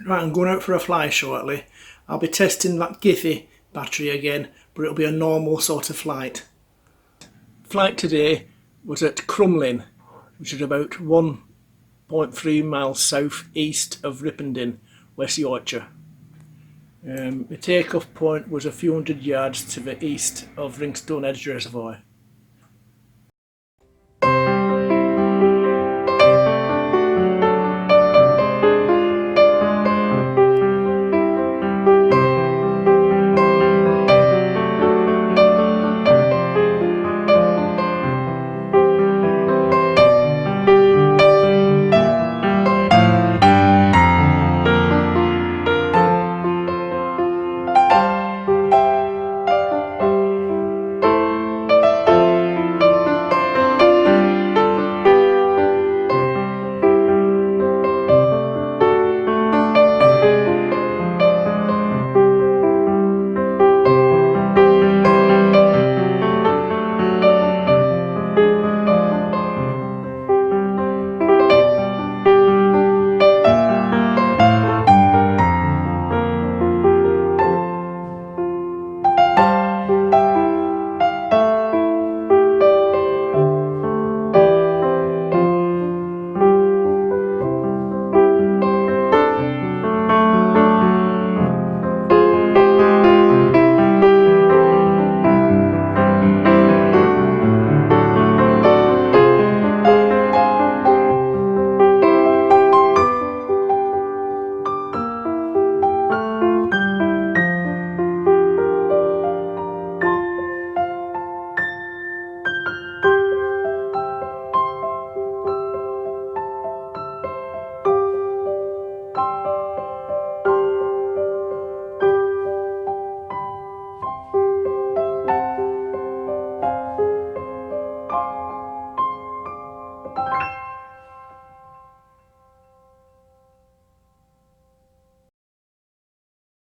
Right, I'm going out for a fly shortly. I'll be testing that Gifi battery again, but it'll be a normal sort of flight. Flight today was at Krumlin, which is about 1.3 miles south east of Ripponden, West Yorkshire. The takeoff point was a few hundred yards to the east of Ringstone Edge Reservoir.